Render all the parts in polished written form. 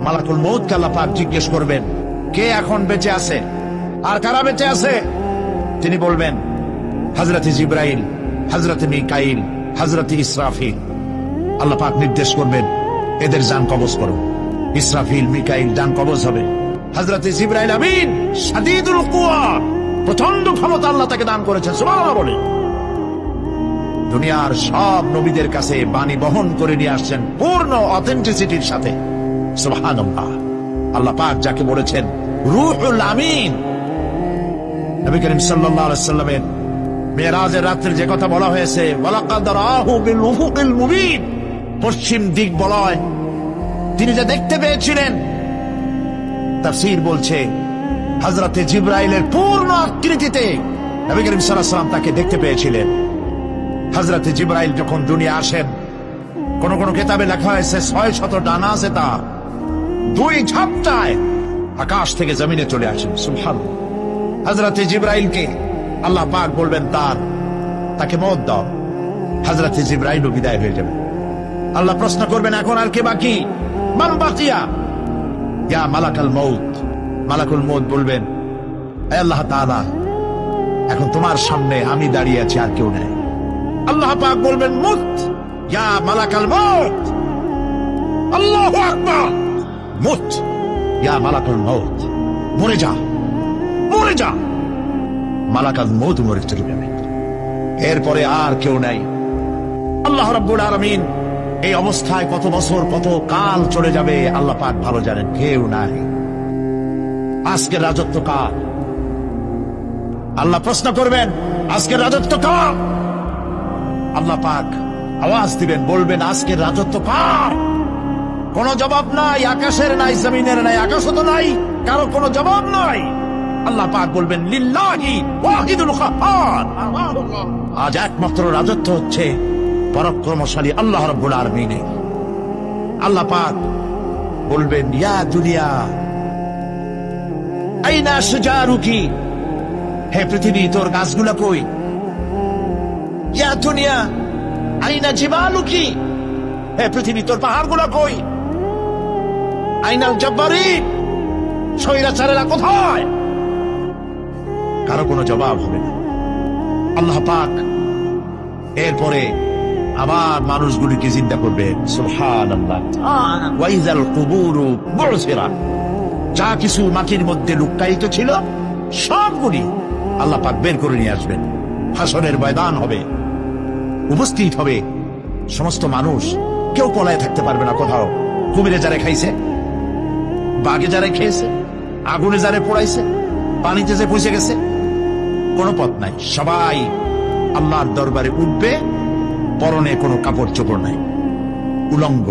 মালাকুল মউতকে আল্লাহ পাক জিজ্ঞেস করবেন, কে এখন বেঁচে আছে আর কারা বেঁচে আছে? তিনি বলবেন হযরত জিবরাইল, হযরত মিকাইল, হযরত ইসরাফিল। আল্লাহ পাক নির্দেশ করবেন, এদের জান কবজ করো। ইসরাফিল, মিকাইল ডান কবজ হবে। হযরত জিবরাইল আমিন শাদীদুল কুওয়া, প্রচন্ড ক্ষমতা আল্লাহ তাকে দান করেছেন, সুবহানাল্লাহ বলে। দুনিয়ার সব নবীদের কাছে বাণী বহন করে নিয়ে আসছেন পূর্ণ অথেন্টিসিটির সাথে, সুবহানাল্লাহ। আল্লাহ পাক যাকে বলেছেন রূহুল আমিন। নবী করিম সাল্লাল্লাহু আলাইহি সাল্লামের মেরাজের রাত্রে যে কথা বলা হয়েছে, ওয়ালাকাদ রাআহু বিল উফুকিল মুবিন, পশ্চিম দিক বলয় তিনি যা দেখতে পেয়েছিলেন, তাফসীর বলছে হযরতে জিবরাইলের পূর্ণ আকৃতিতে নবী করিম সাল্লাল্লাহু আলাইহি সাল্লাম তাকে দেখতে পেয়েছিলেন। হযরতে জিবরাইল যখন দুনিয়া আসেন, কোন কোন কিতাবে লেখা হয়েছে 600 ডানা আছে তার, 2 ঝাপটায় আকাশ থেকে জমিনে চলে আসেন, সুবহানাল্লাহ। হযরতে জিবরাইলকে আল্লাহ পাক বলবেন তাকে মওত দাও। হযরতে জিবরাইলও বিদায় হয়ে যাবে। আল্লাহ প্রশ্ন করবেন, এখন আর কে বাকি? মান বাকিয়া ইয়া মালাকাল মউত। মালাকুল মউত বলবেন, হে আল্লাহ তাআলা, এখন তোমার সামনে আমি দাঁড়িয়ে আছি, আর কেউ নেই। আল্লাহ পাক বলবেন, মুত ইয়া মালাকাল মউত। আল্লাহু আকবার, মুত ইয়া মালাকুল মউত, মরে যা, মরে যা। মালাকাল মউত মরে চলে যাবে, এরপরে আর কেউ নাই। আল্লাহ রাব্বুল আলামিন এই অবস্থায় কত বছর কত কাল চলে যাবে আল্লাহ পাক ভালো জানেন, কেউ নাই। আজকের রাজত্ব কার? আল্লাহ প্রশ্ন করবেন, আজকের রাজত্ব কার? আল্লাহ পাক আওয়াজ দিবেন, বলবেন, আজকের রাজত্ব কার? কোন জবাব নাই, আকাশের নাই, জমিনের নাই, আকাশও তো নাই, কারো কোনো জবাব নাই। আল্লাহ পাক বলবেন, লিল্লাহি ওয়াহিদুল কাহ্হার। আজ একমাত্র রাজত্ব হচ্ছে পরাক্রমশালী আল্লাহ রাব্বুল আলামিনের। আল্লাহ পাক বলবেন, ইয়া দুনিয়া আইনা শুজারুকি, হে পৃথিবী তোর গাছগুলা কই? ইয়া দুনিয়া আইনা জিবালুকি, হে পৃথিবী তোর পাহাড়গুলা কই? আইনাল জব্বারিন, স্বৈরাচারেরা কোথায়? কারো কোনো জবাব হবে না। আল্লাহ পাক এরপরে আবার মানুষগুলিকে চিন্তা করবে, সুবহানাল্লাহ। ওয়াইজাল কুবুরু বুসিরাত, যা কিছু মাটির মধ্যে লুকায়িত ছিল সবগুলি আল্লাহ পাক বের করে নিয়ে আসবেন। হাসরের ময়দান হবে, উপস্থিত হবে সমস্ত মানুষ, কেউ পলায় থাকতে পারবে না কোথাও। কুমিরে যারা খাইছে, বাঘে যারা খেয়েছে, আগুনে যারা পোড়াইছে, পানিতে যে পৌঁছে গেছে, কোনো পথ নাই। সবাই আল্লাহর দরবারে উঠবে, পরনে কোনো কাপড় চোপড় নাই, উলঙ্গ।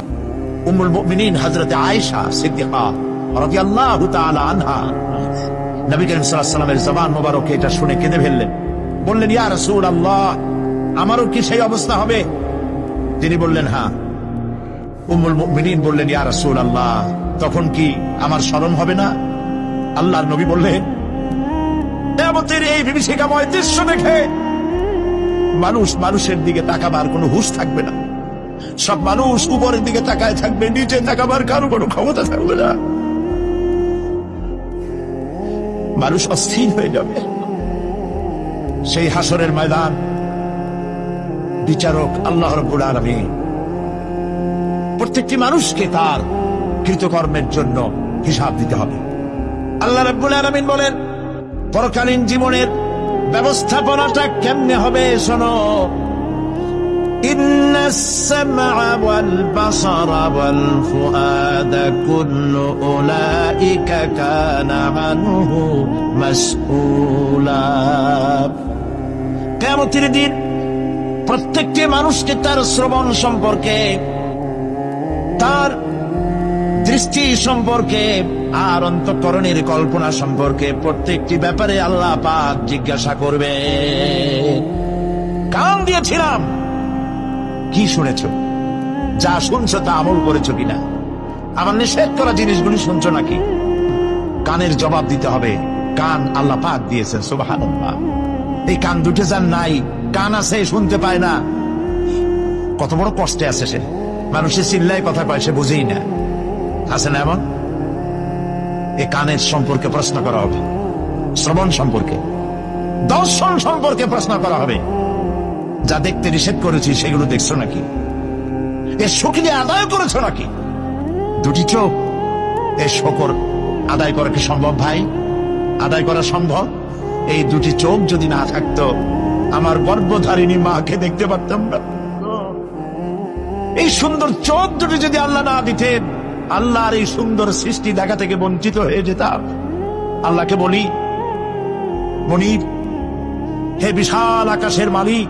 উম্মুল মুমিনিন হযরত আয়েশা সিদ্দিকা রাদিয়াল্লাহু তাআলা আনহা, নবী করিম সাল্লাল্লাহু আলাইহি ওয়াসাল্লামের জবান মোবারকে এটা শুনে কেঁদে ফেললেন। বললেন, ইয়া রাসূলুল্লাহ, আমারও কি সেই অবস্থা হবে? তিনি বললেন, হ্যাঁ। উম্মুল মুমিনিন বললেন, ইয়া রাসূলুল্লাহ, তখন কি আমার শরম হবে না? আল্লাহর নবী বললেন, কিয়ামতের এই বিভীষিকাময় দৃশ্য দেখে মানুষ মানুষের দিকে তাকাবার কোনো হুঁশ থাকবে না। সব মানুষ উপরের দিকে তাকায় থাকবে, নিচে তাকাবার কারো কোনো ক্ষমতা থাকবে না। মানুষ অস্থির হয়ে যাবে। সেই হাসরের ময়দান বিচারক আল্লাহ রাব্বুল আলামিন প্রত্যেকটি মানুষকে তার কৃতকর্মের জন্য হিসাব দিতে হবে। আল্লাহ রাব্বুল আলামিন বলেন, পরকালীন জীবনের ব্যবস্থাপনাটা কেমনে হবে শোনো। ইন্নাস সামআ ওয়াল বাসারা ওয়াল ফুআদা কুল্লু উলাইকা কানা আনহু মাসউলা। কিয়ামতের দিন প্রত্যেকটি মানুষকে তার শ্রবণ সম্পর্কে, তার দৃষ্টি সম্পর্কে, আর অন্তঃকরণের কল্পনা সম্পর্কে প্রত্যেকটি ব্যাপারে আল্লাহ পাক জিজ্ঞাসা করবে। কান দিয়েছিলাম, কি শুনেছ? যা শুনছো তা আমল করেছো কিনা? আমার নিষেধ করা জিনিসগুলি শুনছো নাকি? কানের জবাব দিতে হবে। কান আল্লাহ পাক দিয়েছেন, সুবহানাল্লাহ। এই কান দুটো যার নাই, কান আছে শুনতে পায় না, কত বড় কষ্টে আছে সে। মানুষের চিল্লায় কথা পায়, সে বুঝেই না। আছে না এমন? এই কানের সম্পর্কে প্রশ্ন করা হবে, শ্রবণ সম্পর্কে, দর্শন সম্পর্কে প্রশ্ন করা হবে। যা দেখতে নিষেধ করেছি সেগুলো দেখছো নাকি? এর শোকরিয়া আদায় করেছো নাকি? দুটি চোখ, এর শকর আদায় করা কি সম্ভব ভাই? আদায় করা সম্ভব? এই দুটি চোখ যদি না থাকতো আমার গর্ভধারিণী মাকে দেখতে পারতাম না। এই সুন্দর চোখ দুটি যদি আল্লাহ না দিতেন, আল্লাহর এই সুন্দর সৃষ্টি দেখা থেকে বঞ্চিত হয়ে যেতাম। আল্লাহকে বলি, মনিব, হে বিশাল আকাশের মালিক,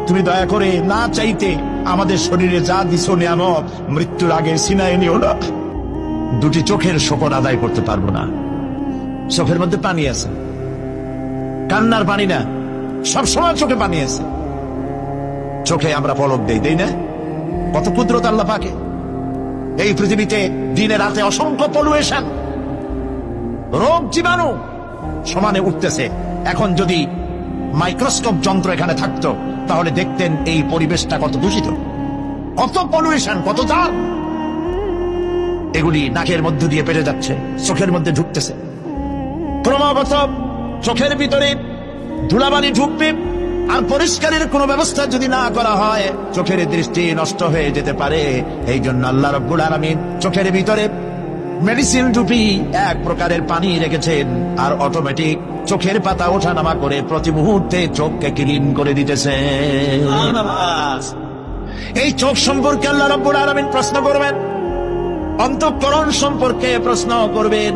তুমি দয়া করে না চাইতে আমাদের শরীরে যা দিছো নিয়ামত মৃত্যুর আগে সিনায় নিও না। দুটি চোখের শকর আদায় করতে পারবো না। চোখের মধ্যে পানি আছে, কান্নার পানি না, সবসময় চোখে পানি আছে। চোখে আমরা পলক দেই না? কত কুদরত আল্লাহ পাকে। এই পৃথিবীতে দিনে রাতে অসংখ্য পলুয়েশন, রোগ জীবাণু সমানে উঠতেছে। এখন যদি মাইক্রোস্কোপ যন্ত্র এখানে থাকতো তাহলে দেখতেন এই পরিবেশটা কত দূষিত, কত পলুয়েশন, কত জাল। এগুলি নাকের মধ্য দিয়ে পেটে যাচ্ছে, চোখের মধ্যে ঢুকতেছে। ক্রমাগত চোখের ভিতরে ধুলাবালি ঢুকবে, আর পরিষ্কারের কোনো ব্যবস্থা যদি না করা হয় চোখের দৃষ্টি নষ্ট হয়ে যেতে পারে। এই জন্য আল্লাহ রাব্বুল আলামিন চোখের ভিতরে মেডিসিন রূপী এক প্রকারের পানি রেখেছেন, আর অটোমেটিক চোখের পাতা ওঠানামা করে প্রতি মুহূর্তে চোখকে ক্লিন করে দিতেছে। এই চোখ সম্পর্কে আল্লাহ রাব্বুল আলামিন প্রশ্ন করবেন, অন্তঃকরণ সম্পর্কে প্রশ্ন করবেন।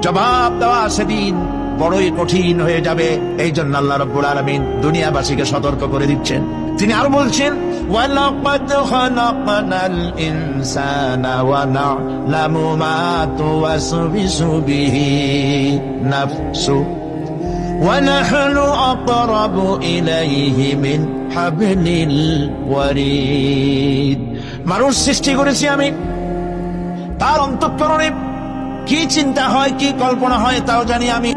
জবাব দেওয়া সেদিন বড়ই কঠিন হয়ে যাবে। এই জন্য আল্লাহ রাব্বুল আলামিন দুনিয়াবাসীকে সতর্ক করে দিচ্ছেন। তিনি আরো বলছেন, ওয়ালাকাদ খালাকনাল ইনসানা ওয়া না'লামু মা তুওয়াসবিসু বিহি নাফসু ওয়া নাহনু আকরাবু ইলাইহি মিন হাবলিল ওয়ারিদ। মানুষ সৃষ্টি করেছি আমি, তার অন্তঃকরণে কি চিন্তা হয়, কি কল্পনা হয় তাও জানি আমি।